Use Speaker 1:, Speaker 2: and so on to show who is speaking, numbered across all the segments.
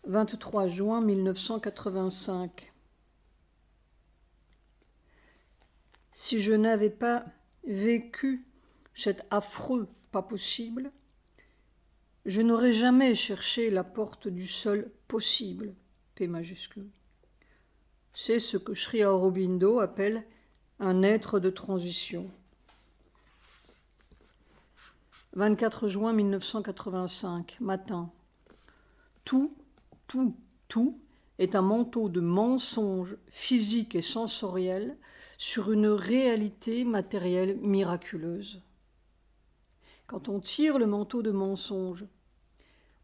Speaker 1: 23 juin 1985. Si je n'avais pas vécu cet affreux pas possible, je n'aurais jamais cherché la porte du seul possible, P majuscule. C'est ce que Sri Aurobindo appelle un être de transition. 24 juin 1985, matin. Tout est un manteau de mensonges physiques et sensoriels sur une réalité matérielle miraculeuse. Quand on tire le manteau de mensonges,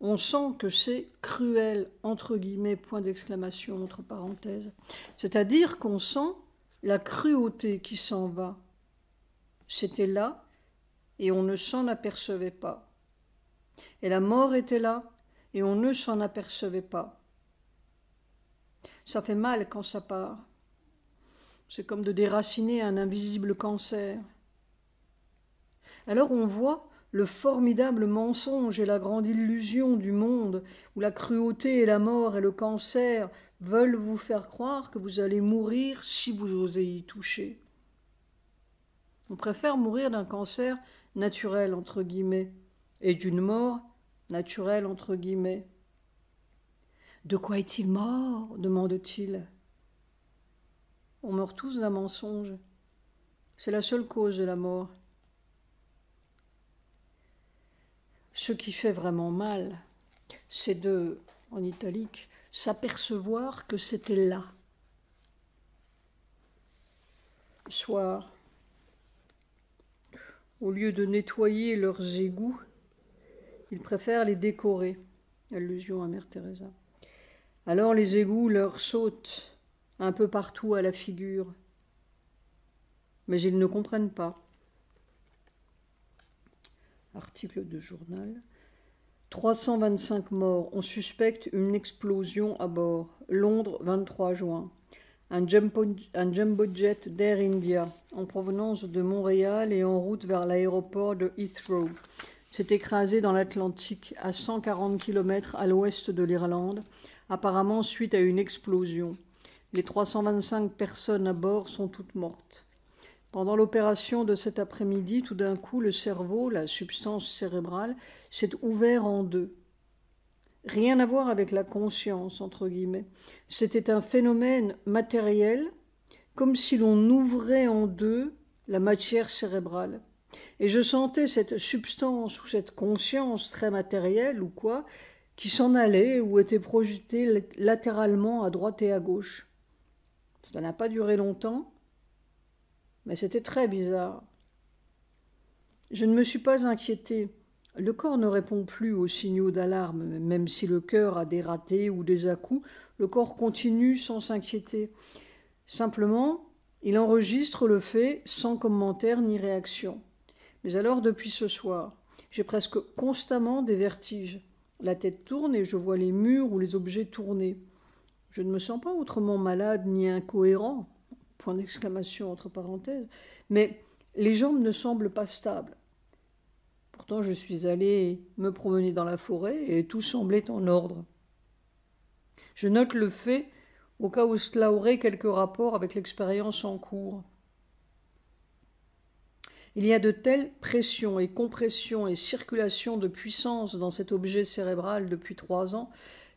Speaker 1: on sent que c'est cruel, entre guillemets, point d'exclamation, entre parenthèses. C'est-à-dire qu'on sent la cruauté qui s'en va. C'était là et on ne s'en apercevait pas. Et la mort était là et on ne s'en apercevait pas. Ça fait mal quand ça part. C'est comme de déraciner un invisible cancer. Alors on voit le formidable mensonge et la grande illusion du monde où la cruauté et la mort et le cancer veulent vous faire croire que vous allez mourir si vous osez y toucher. On préfère mourir d'un cancer naturel, entre guillemets, et d'une mort naturelle, entre guillemets. De quoi est-il mort ? Demande-t-il. On meurt tous d'un mensonge. C'est la seule cause de la mort. Ce qui fait vraiment mal, c'est de, en italique, s'apercevoir que c'était là. Le soir, au lieu de nettoyer leurs égouts, ils préfèrent les décorer. Allusion à Mère Teresa. Alors les égouts leur sautent un peu partout à la figure. Mais ils ne comprennent pas. Article de journal. 325 morts. On suspecte une explosion à bord. Londres, 23 juin. Un jumbo jet d'Air India en provenance de Montréal et en route vers l'aéroport de Heathrow s'est écrasé dans l'Atlantique à 140 km à l'ouest de l'Irlande, apparemment suite à une explosion. Les 325 personnes à bord sont toutes mortes. Pendant l'opération de cet après-midi, tout d'un coup, le cerveau, la substance cérébrale, s'est ouvert en deux. Rien à voir avec la conscience, entre guillemets. C'était un phénomène matériel, comme si l'on ouvrait en deux la matière cérébrale. Et je sentais cette substance ou cette conscience très matérielle ou quoi, qui s'en allait ou était projetée latéralement à droite et à gauche. Ça n'a pas duré longtemps, mais c'était très bizarre. Je ne me suis pas inquiétée. Le corps ne répond plus aux signaux d'alarme, même si le cœur a des ratés ou des à-coups, le corps continue sans s'inquiéter. Simplement, il enregistre le fait sans commentaire ni réaction. Mais alors, depuis ce soir, j'ai presque constamment des vertiges. La tête tourne et je vois les murs ou les objets tourner. Je ne me sens pas autrement malade ni incohérent, point d'exclamation entre parenthèses, mais les jambes ne semblent pas stables. Pourtant, je suis allée me promener dans la forêt et tout semblait en ordre. Je note le fait au cas où cela aurait quelque rapport avec l'expérience en cours. Il y a de telles pressions et compressions et circulations de puissance dans cet objet cérébral depuis 3 ans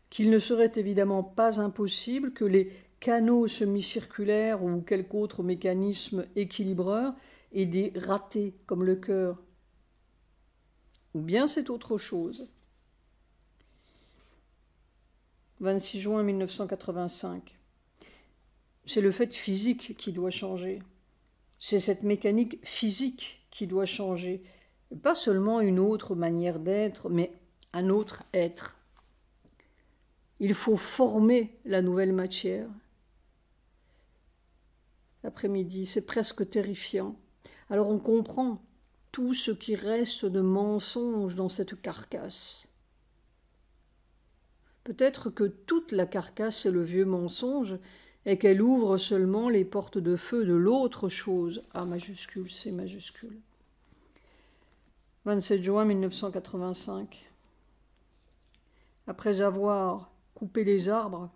Speaker 1: qu'il ne serait évidemment pas impossible que les canaux semi-circulaires ou quelque autre mécanisme équilibreur aient des ratés comme le cœur. Ou bien c'est autre chose. 26 juin 1985. C'est le fait physique qui doit changer. C'est cette mécanique physique qui doit changer. Pas seulement une autre manière d'être, mais un autre être. Il faut former la nouvelle matière. L'après-midi, c'est presque terrifiant. Alors on comprend tout ce qui reste de mensonge dans cette carcasse. Peut-être que toute la carcasse est le vieux mensonge et qu'elle ouvre seulement les portes de feu de l'autre chose, A majuscule, C majuscule. 27 juin 1985. Après avoir couper les arbres.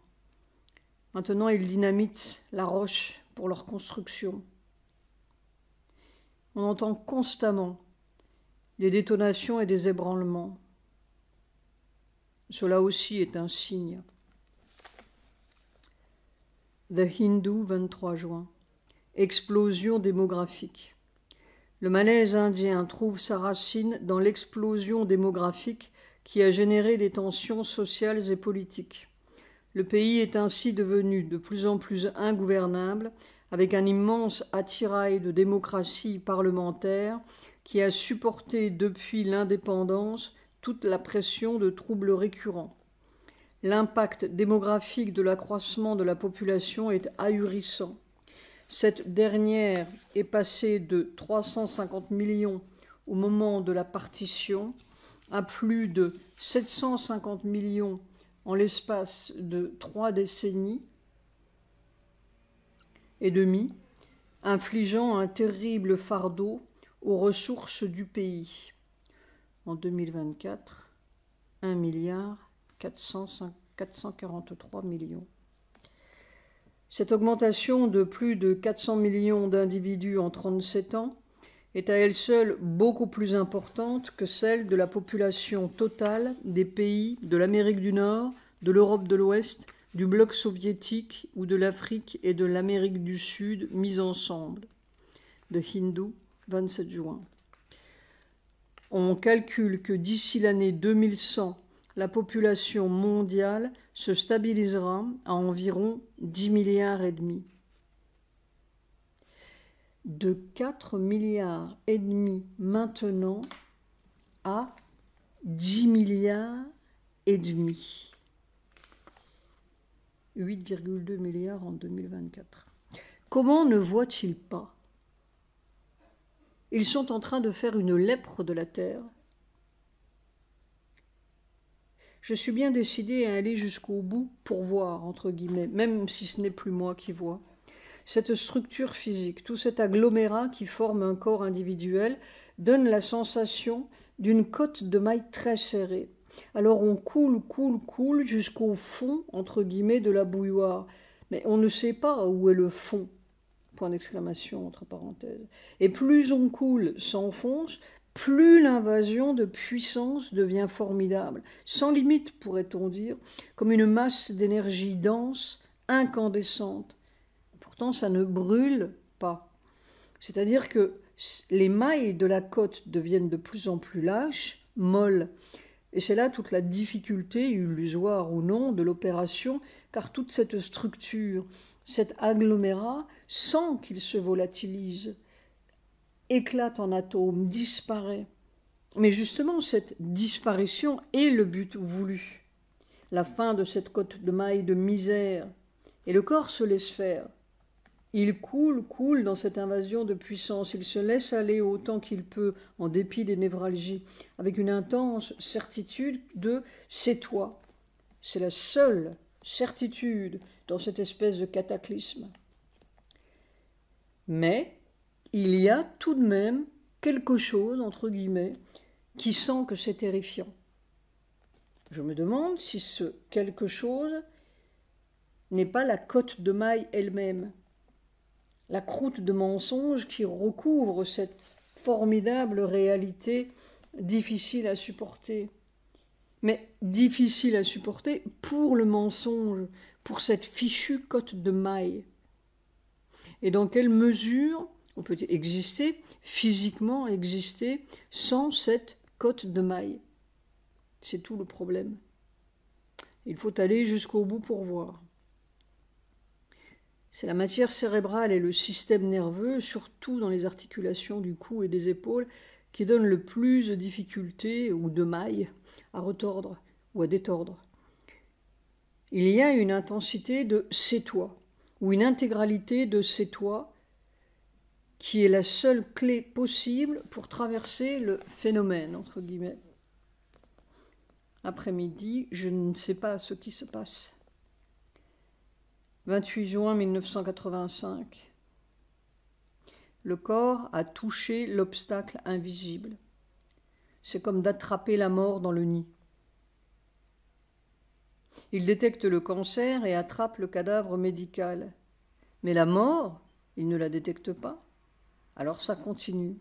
Speaker 1: Maintenant, ils dynamitent la roche pour leur construction. On entend constamment des détonations et des ébranlements. Cela aussi est un signe. The Hindu, 23 juin. Explosion démographique. Le malaise indien trouve sa racine dans l'explosion démographique qui a généré des tensions sociales et politiques. Le pays est ainsi devenu de plus en plus ingouvernable, avec un immense attirail de démocratie parlementaire qui a supporté depuis l'indépendance toute la pression de troubles récurrents. L'impact démographique de l'accroissement de la population est ahurissant. Cette dernière est passée de 350 millions au moment de la partition à plus de 750 millions en l'espace de 3 décennies et demie, infligeant un terrible fardeau aux ressources du pays. En 2024, 1 milliard 443 millions. Cette augmentation de plus de 400 millions d'individus en 37 ans est à elle seule beaucoup plus importante que celle de la population totale des pays de l'Amérique du Nord, de l'Europe de l'Ouest, du bloc soviétique ou de l'Afrique et de l'Amérique du Sud mis ensemble. The Hindu, 27 juin. On calcule que d'ici l'année 2100, la population mondiale se stabilisera à environ 10 milliards et demi. De 4 milliards et demi maintenant à 10 milliards et demi. 8,2 milliards en 2024. Comment ne voient-ils pas? Ils sont en train de faire une lèpre de la terre. Je suis bien décidée à aller jusqu'au bout pour voir, entre guillemets, même si ce n'est plus moi qui vois. Cette structure physique, tout cet agglomérat qui forme un corps individuel, donne la sensation d'une cotte de mailles très serrée. Alors on coule jusqu'au fond, entre guillemets, de la bouilloire. Mais on ne sait pas où est le fond, point d'exclamation, entre parenthèses. Et plus on coule, s'enfonce, plus l'invasion de puissance devient formidable, sans limite, pourrait-on dire, comme une masse d'énergie dense, incandescente. Pourtant, ça ne brûle pas. C'est-à-dire que les mailles de la côte deviennent de plus en plus lâches, molles. Et c'est là toute la difficulté, illusoire ou non, de l'opération, car toute cette structure, cet agglomérat, sans qu'il se volatilise, éclate en atomes, disparaît. Mais justement, cette disparition est le but voulu. La fin de cette côte de mailles de misère. Et le corps se laisse faire. Il coule dans cette invasion de puissance. Il se laisse aller autant qu'il peut, en dépit des névralgies, avec une intense certitude de « c'est toi ». C'est la seule certitude dans cette espèce de cataclysme. Mais il y a tout de même quelque chose, entre guillemets, qui sent que c'est terrifiant. Je me demande si ce quelque chose n'est pas la côte de mailles elle-même, la croûte de mensonges qui recouvre cette formidable réalité difficile à supporter. Mais difficile à supporter pour le mensonge, pour cette fichue côte de mailles. Et dans quelle mesure on peut exister, physiquement exister, sans cette côte de mailles? C'est tout le problème. Il faut aller jusqu'au bout pour voir. C'est la matière cérébrale et le système nerveux, surtout dans les articulations du cou et des épaules, qui donnent le plus de difficultés ou de mailles à retordre ou à détordre. Il y a une intensité de « c'est toi » ou une intégralité de « c'est toi » qui est la seule clé possible pour traverser le phénomène, entre guillemets. Après-midi, je ne sais pas ce qui se passe. 28 juin 1985. Le corps a touché l'obstacle invisible. C'est comme d'attraper la mort dans le nid. Il détecte le cancer et attrape le cadavre médical. Mais la mort, il ne la détecte pas. Alors ça continue.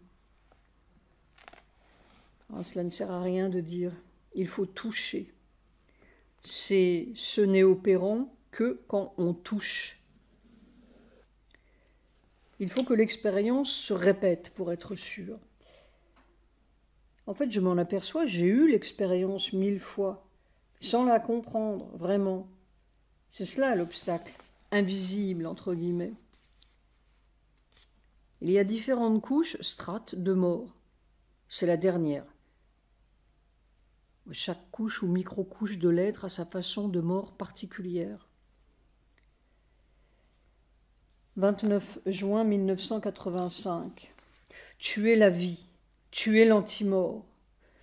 Speaker 1: Alors, cela ne sert à rien de dire. Il faut toucher. Ce n'est opérant que quand on touche. Il faut que l'expérience se répète pour être sûr. En fait, je m'en aperçois, j'ai eu l'expérience 1000 fois, sans la comprendre, vraiment. C'est cela l'obstacle, invisible, entre guillemets. Il y a différentes couches, strates de mort. C'est la dernière. Chaque couche ou micro-couche de l'être a sa façon de mort particulière. 29 juin 1985. Tuer la vie, tuer l'antimort.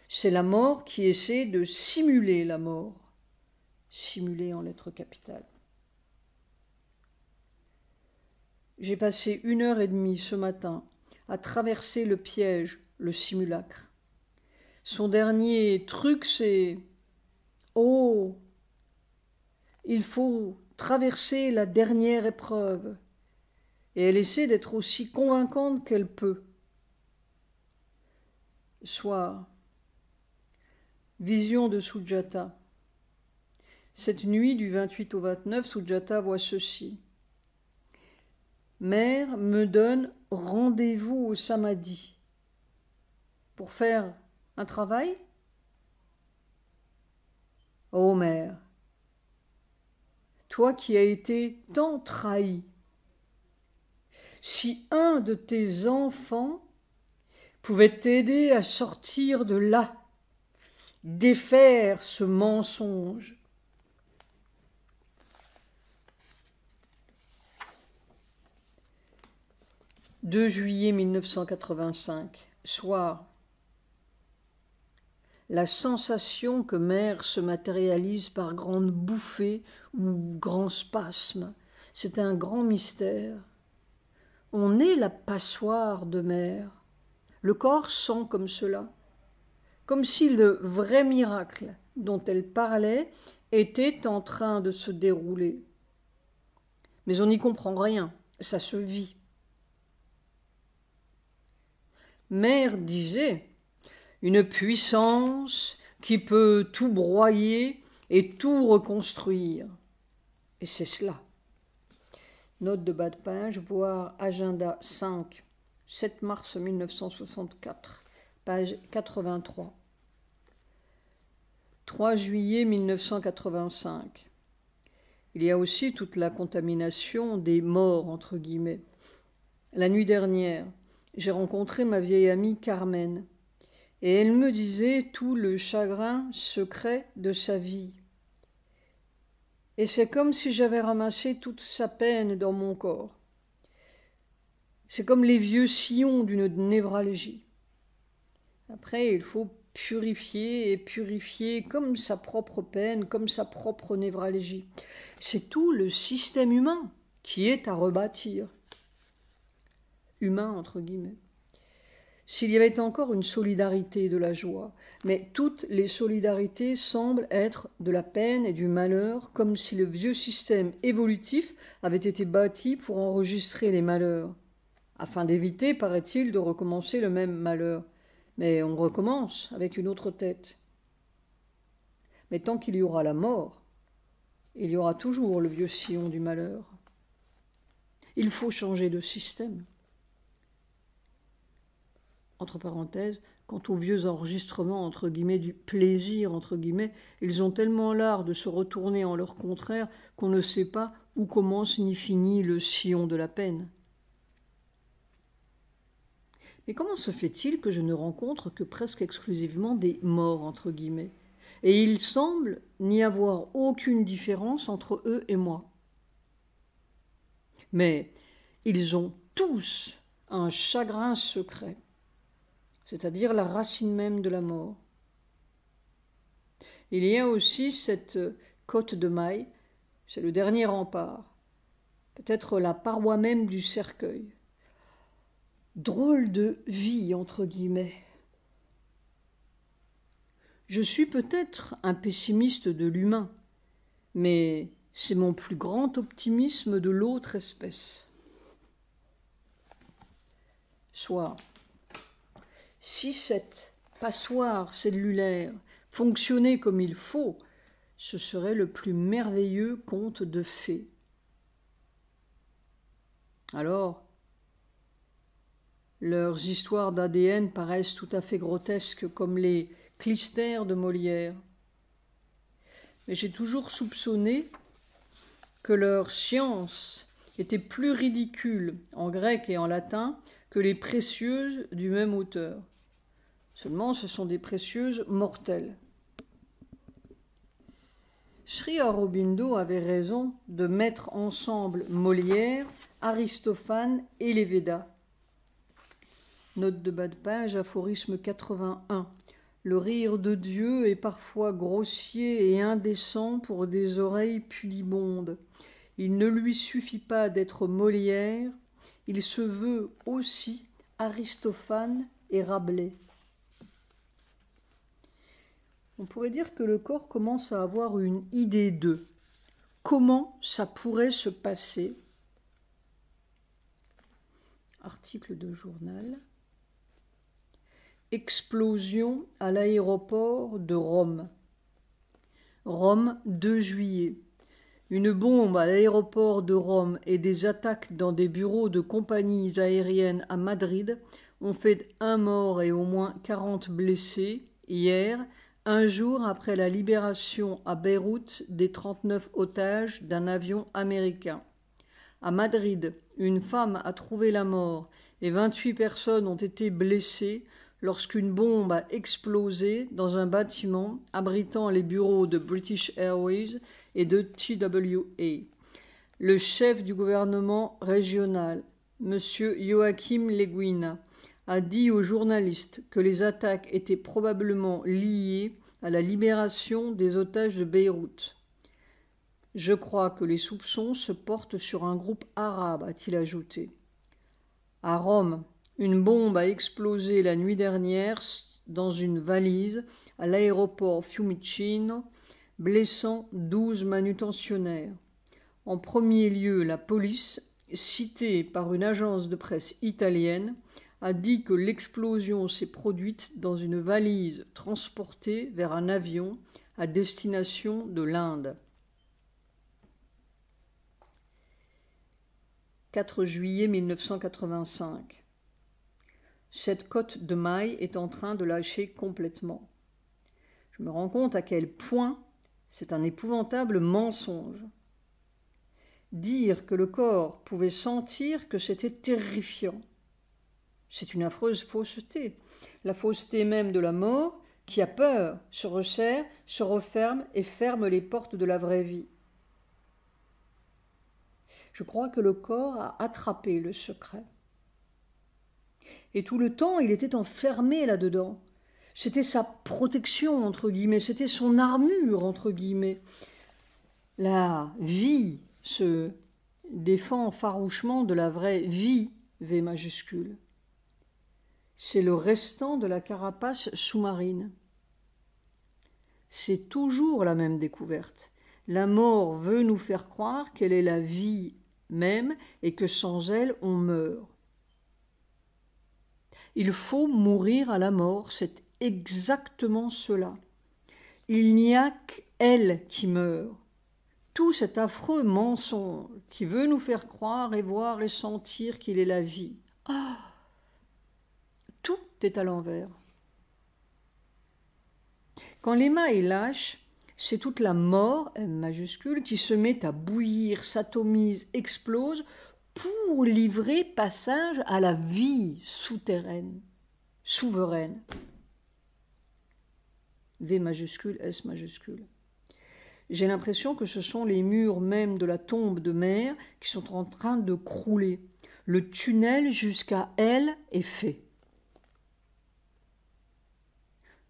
Speaker 1: C'est la mort qui essaie de simuler la mort. Simuler en lettres capitales. J'ai passé 1h30 ce matin à traverser le piège, le simulacre. Son dernier truc, c'est « Oh, il faut traverser la dernière épreuve. » Et elle essaie d'être aussi convaincante qu'elle peut. Soir. Vision de Sujata. Cette nuit du 28 au 29, Sujata voit ceci. Mère me donne rendez-vous au samadhi. Pour faire un travail? Ô mère, toi qui as été tant trahi, si un de tes enfants pouvait t'aider à sortir de là, défaire ce mensonge. « 2 juillet 1985, soir. La sensation que mère se matérialise par grandes bouffées ou grands spasmes, c'est un grand mystère. On est la passoire de mère. Le corps sent comme cela, comme si le vrai miracle dont elle parlait était en train de se dérouler. Mais on n'y comprend rien, ça se vit. Mère disait, une puissance qui peut tout broyer et tout reconstruire. Et c'est cela. Note de bas de page, voir agenda 5, 7 mars 1964, page 83. 3 juillet 1985. Il y a aussi toute la contamination des morts, entre guillemets. La nuit dernière, j'ai rencontré ma vieille amie Carmen, et elle me disait tout le chagrin secret de sa vie. Et c'est comme si j'avais ramassé toute sa peine dans mon corps. C'est comme les vieux sillons d'une névralgie. Après, il faut purifier et purifier comme sa propre peine, comme sa propre névralgie. C'est tout le système humain qui est à rebâtir. Humain, entre guillemets. S'il y avait encore une solidarité de la joie, mais toutes les solidarités semblent être de la peine et du malheur, comme si le vieux système évolutif avait été bâti pour enregistrer les malheurs, afin d'éviter, paraît-il, de recommencer le même malheur. Mais on recommence avec une autre tête. Mais tant qu'il y aura la mort, il y aura toujours le vieux sillon du malheur. Il faut changer de système. Entre parenthèses, quant aux vieux enregistrements, entre guillemets, du plaisir, entre guillemets, ils ont tellement l'art de se retourner en leur contraire qu'on ne sait pas où commence ni finit le sillon de la peine. Mais comment se fait-il que je ne rencontre que presque exclusivement des morts, entre guillemets, et il semble n'y avoir aucune différence entre eux et moi. Mais ils ont tous un chagrin secret, c'est-à-dire la racine même de la mort. Il y a aussi cette côte de mailles, c'est le dernier rempart, peut-être la paroi même du cercueil. Drôle de vie, entre guillemets. Je suis peut-être un pessimiste de l'humain, mais c'est mon plus grand optimisme de l'autre espèce. Soit, si cette passoire cellulaire fonctionnait comme il faut, ce serait le plus merveilleux conte de fées. Alors, leurs histoires d'ADN paraissent tout à fait grotesques comme les clistères de Molière. Mais j'ai toujours soupçonné que leur science était plus ridicule en grec et en latin que les précieuses du même auteur. Seulement, ce sont des précieuses mortelles. Sri Aurobindo avait raison de mettre ensemble Molière, Aristophane et les Védas. Note de bas de page, aphorisme 81. Le rire de Dieu est parfois grossier et indécent pour des oreilles pudibondes. Il ne lui suffit pas d'être Molière, il se veut aussi Aristophane et Rabelais. On pourrait dire que le corps commence à avoir une idée d'eux. Comment ça pourrait se passer? Article de journal. Explosion à l'aéroport de Rome. Rome, 2 juillet. Une bombe à l'aéroport de Rome et des attaques dans des bureaux de compagnies aériennes à Madrid ont fait 1 mort et au moins 40 blessés hier, un jour après la libération à Beyrouth des 39 otages d'un avion américain. À Madrid, une femme a trouvé la mort et 28 personnes ont été blessées lorsqu'une bombe a explosé dans un bâtiment abritant les bureaux de British Airways et de TWA. Le chef du gouvernement régional, M. Joachim Leguina, a dit aux journalistes que les attaques étaient probablement liées à la libération des otages de Beyrouth. « Je crois que les soupçons se portent sur un groupe arabe », a-t-il ajouté. À Rome, une bombe a explosé la nuit dernière dans une valise à l'aéroport Fiumicino, blessant 12 manutentionnaires. En premier lieu, la police, citée par une agence de presse italienne, a dit que l'explosion s'est produite dans une valise transportée vers un avion à destination de l'Inde. 4 juillet 1985. Cette côte de maille est en train de lâcher complètement. Je me rends compte à quel point c'est un épouvantable mensonge. Dire que le corps pouvait sentir que c'était terrifiant. C'est une affreuse fausseté. La fausseté même de la mort qui a peur, se resserre, se referme et ferme les portes de la vraie vie. Je crois que le corps a attrapé le secret. Et tout le temps, il était enfermé là-dedans. C'était sa protection, entre guillemets, c'était son armure, entre guillemets. La vie se défend farouchement de la vraie vie, V majuscule. C'est le restant de la carapace sous-marine. C'est toujours la même découverte. La mort veut nous faire croire qu'elle est la vie même et que sans elle, on meurt. Il faut mourir à la mort, c'est exactement cela. Il n'y a qu'elle qui meurt. Tout cet affreux mensonge qui veut nous faire croire et voir et sentir qu'il est la vie. Ah, tout est à l'envers. Quand l'émail lâche, c'est toute la mort, M majuscule, qui se met à bouillir, s'atomise, explose pour livrer passage à la vie souterraine, souveraine. V majuscule, S majuscule. J'ai l'impression que ce sont les murs même de la tombe de mer qui sont en train de crouler. Le tunnel jusqu'à elle est fait.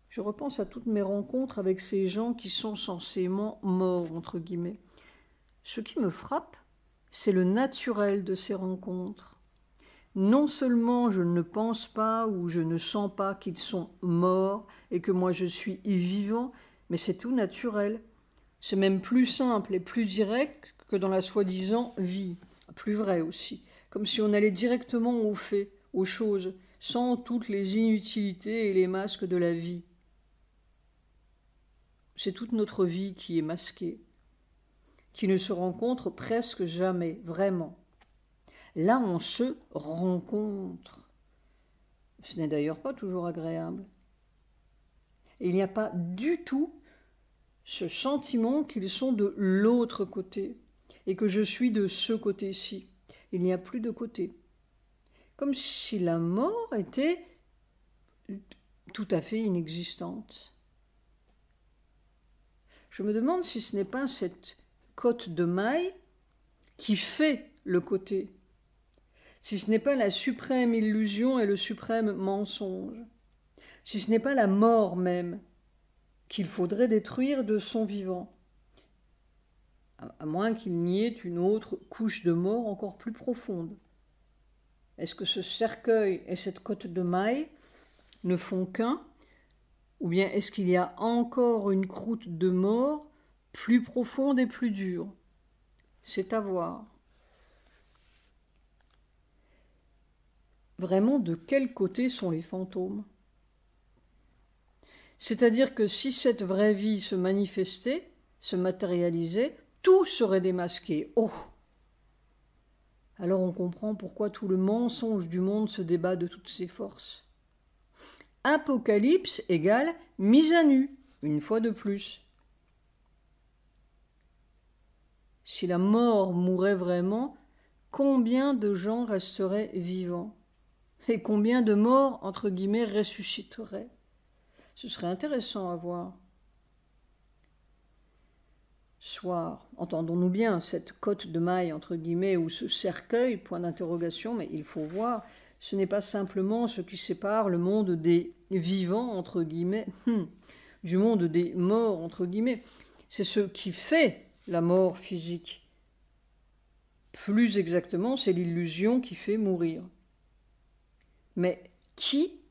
Speaker 1: Je repense à toutes mes rencontres avec ces gens qui sont censément morts, entre guillemets. Ce qui me frappe, c'est le naturel de ces rencontres. Non seulement je ne pense pas ou je ne sens pas qu'ils sont morts et que moi je suis vivant, mais c'est tout naturel. C'est même plus simple et plus direct que dans la soi-disant vie. Plus vrai aussi. Comme si on allait directement aux faits, aux choses, sans toutes les inutilités et les masques de la vie. C'est toute notre vie qui est masquée, qui ne se rencontre presque jamais, vraiment. Là, on se rencontre. Ce n'est d'ailleurs pas toujours agréable. Et il n'y a pas du tout ce sentiment qu'ils sont de l'autre côté et que je suis de ce côté-ci. Il n'y a plus de côté. Comme si la mort était tout à fait inexistante. Je me demande si ce n'est pas cette côte de maille qui fait le côté, si ce n'est pas la suprême illusion et le suprême mensonge, si ce n'est pas la mort même qu'il faudrait détruire de son vivant, à moins qu'il n'y ait une autre couche de mort encore plus profonde. Est-ce que ce cercueil et cette côte de maille ne font qu'un, ou bien est-ce qu'il y a encore une croûte de mort plus profonde et plus dure? C'est à voir. Vraiment, de quel côté sont les fantômes? C'est-à-dire que si cette vraie vie se manifestait, se matérialisait, tout serait démasqué. Oh! Alors on comprend pourquoi tout le mensonge du monde se débat de toutes ses forces. Apocalypse égale mise à nu, une fois de plus. Si la mort mourait vraiment, combien de gens resteraient vivants? Et combien de morts, entre guillemets, ressusciteraient? Ce serait intéressant à voir. Soir, entendons-nous bien, cette côte de maille, entre guillemets, ou ce cercueil, point d'interrogation, mais il faut voir, ce n'est pas simplement ce qui sépare le monde des vivants, entre guillemets, du monde des morts, entre guillemets. C'est ce qui fait la mort physique. Plus exactement, c'est l'illusion qui fait mourir. Mais qui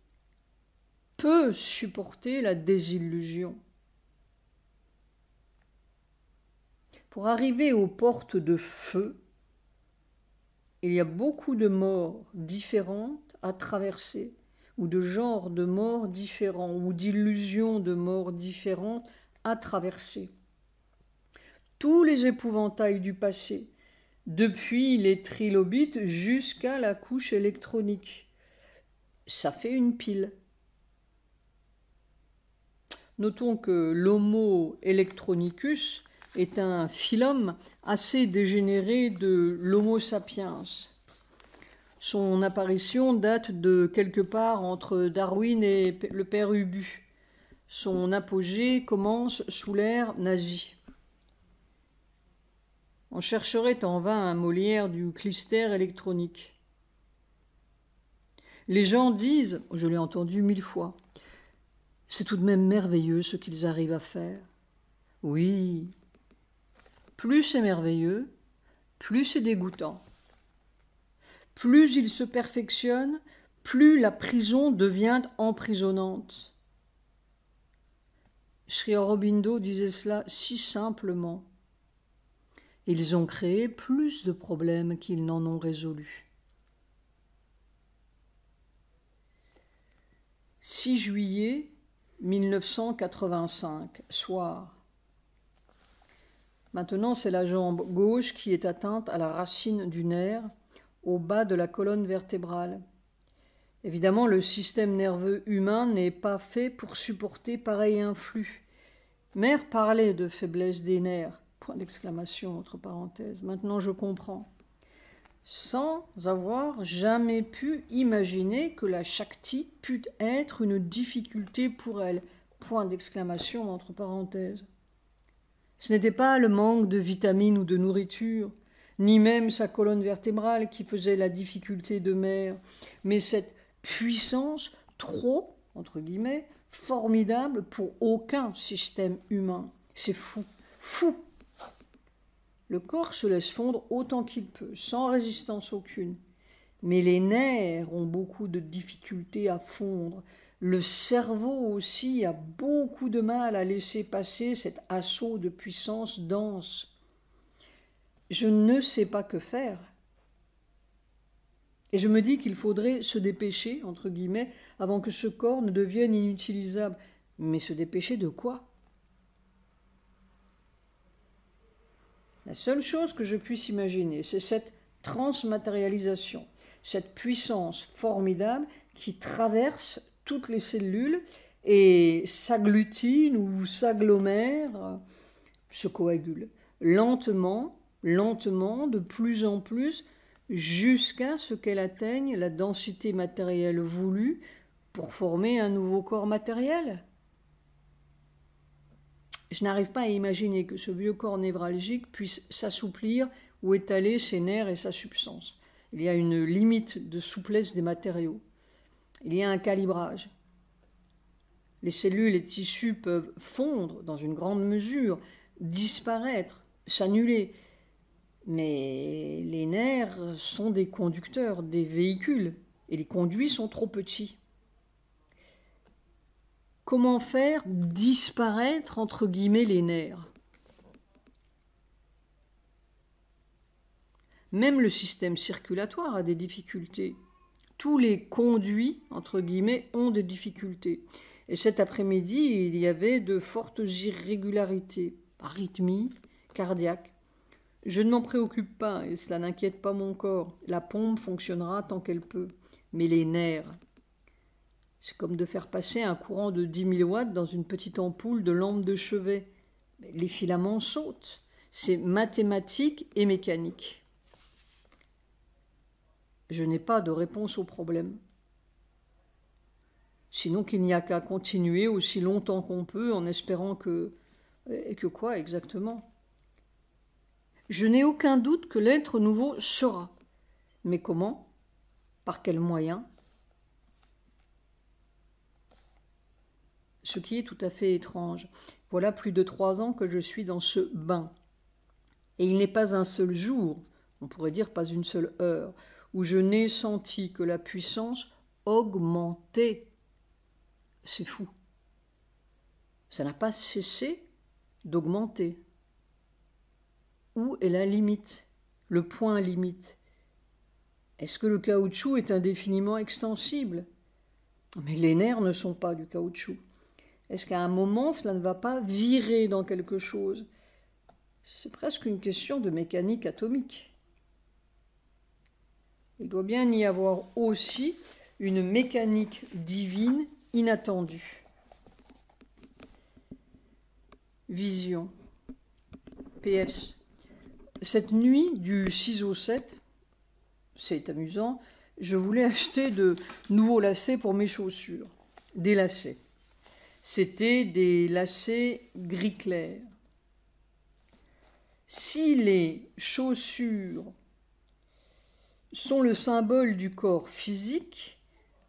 Speaker 1: peut supporter la désillusion? Pour arriver aux portes de feu, il y a beaucoup de morts différentes à traverser, ou de genres de morts différents, ou d'illusions de morts différentes à traverser. Tous les épouvantails du passé, depuis les trilobites jusqu'à la couche électronique, ça fait une pile. Notons que l'Homo electronicus est un phylum assez dégénéré de l'Homo sapiens. Son apparition date de quelque part entre Darwin et le père Ubu. Son apogée commence sous l'ère nazie. On chercherait en vain un Molière du clistère électronique. Les gens disent, je l'ai entendu 1000 fois, c'est tout de même merveilleux ce qu'ils arrivent à faire. Oui, plus c'est merveilleux, plus c'est dégoûtant. Plus il se perfectionne, plus la prison devient emprisonnante. Sri Aurobindo disait cela si simplement. Ils ont créé plus de problèmes qu'ils n'en ont résolus. 6 juillet 1985, soir. Maintenant, c'est la jambe gauche qui est atteinte à la racine du nerf, au bas de la colonne vertébrale. Évidemment, le système nerveux humain n'est pas fait pour supporter pareil influx. Mère parlait de faiblesse des nerfs, point d'exclamation, entre parenthèses. Maintenant, je comprends. Sans avoir jamais pu imaginer que la Shakti pût être une difficulté pour elle, point d'exclamation, entre parenthèses. Ce n'était pas le manque de vitamines ou de nourriture, ni même sa colonne vertébrale qui faisait la difficulté de Mère, mais cette puissance trop, entre guillemets, formidable pour aucun système humain. C'est fou, fou. Le corps se laisse fondre autant qu'il peut, sans résistance aucune. Mais les nerfs ont beaucoup de difficultés à fondre, Le cerveau aussi a beaucoup de mal à laisser passer cet assaut de puissance dense. Je ne sais pas que faire. Et je me dis qu'il faudrait se dépêcher, entre guillemets, avant que ce corps ne devienne inutilisable. Mais se dépêcher de quoi? La seule chose que je puisse imaginer, c'est cette transmatérialisation, cette puissance formidable qui traverse toutes les cellules et s'agglutine ou s'agglomère, se coagule, lentement, lentement, de plus en plus, jusqu'à ce qu'elle atteigne la densité matérielle voulue pour former un nouveau corps matériel. Je n'arrive pas à imaginer que ce vieux corps névralgique puisse s'assouplir ou étaler ses nerfs et sa substance. Il y a une limite de souplesse des matériaux. Il y a un calibrage. Les cellules et tissus peuvent fondre dans une grande mesure, disparaître, s'annuler. Mais les nerfs sont des conducteurs, des véhicules, et les conduits sont trop petits. Comment faire disparaître, entre guillemets, les nerfs? Même le système circulatoire a des difficultés. Tous les conduits, entre guillemets, ont des difficultés. Et cet après-midi, il y avait de fortes irrégularités, arythmies cardiaques. Je ne m'en préoccupe pas et cela n'inquiète pas mon corps. La pompe fonctionnera tant qu'elle peut. Mais les nerfs, c'est comme de faire passer un courant de 10 000 watts dans une petite ampoule de lampe de chevet. Les filaments sautent. C'est mathématique et mécanique. Je n'ai pas de réponse au problème. Sinon qu'il n'y a qu'à continuer aussi longtemps qu'on peut en espérant que... Et que quoi exactement? Je n'ai aucun doute que l'être nouveau sera. Mais comment? Par quels moyens? Ce qui est tout à fait étrange. Voilà plus de 3 ans que je suis dans ce bain. Et il n'est pas un seul jour, on pourrait dire pas une seule heure, où je n'ai senti que la puissance augmentait. C'est fou. Ça n'a pas cessé d'augmenter. Où est la limite? Le point limite? Est-ce que le caoutchouc est indéfiniment extensible? Mais les nerfs ne sont pas du caoutchouc. Est-ce qu'à un moment, cela ne va pas virer dans quelque chose? C'est presque une question de mécanique atomique. Il doit bien y avoir aussi une mécanique divine inattendue. Vision. PS. Cette nuit du 6 au 7, c'est amusant, je voulais acheter de nouveaux lacets pour mes chaussures. Des lacets. C'était des lacets gris clair. Si les chaussures sont le symbole du corps physique,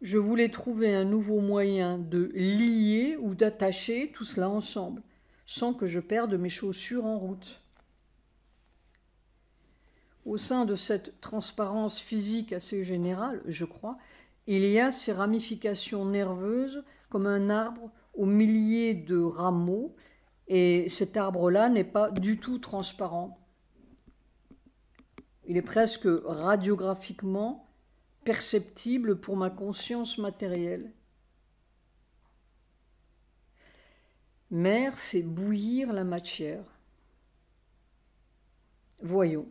Speaker 1: je voulais trouver un nouveau moyen de lier ou d'attacher tout cela ensemble, sans que je perde mes chaussures en route. Au sein de cette transparence physique assez générale, je crois, il y a ces ramifications nerveuses comme un arbre aux milliers de rameaux, et cet arbre-là n'est pas du tout transparent. Il est presque radiographiquement perceptible pour ma conscience matérielle. Mère fait bouillir la matière. Voyons.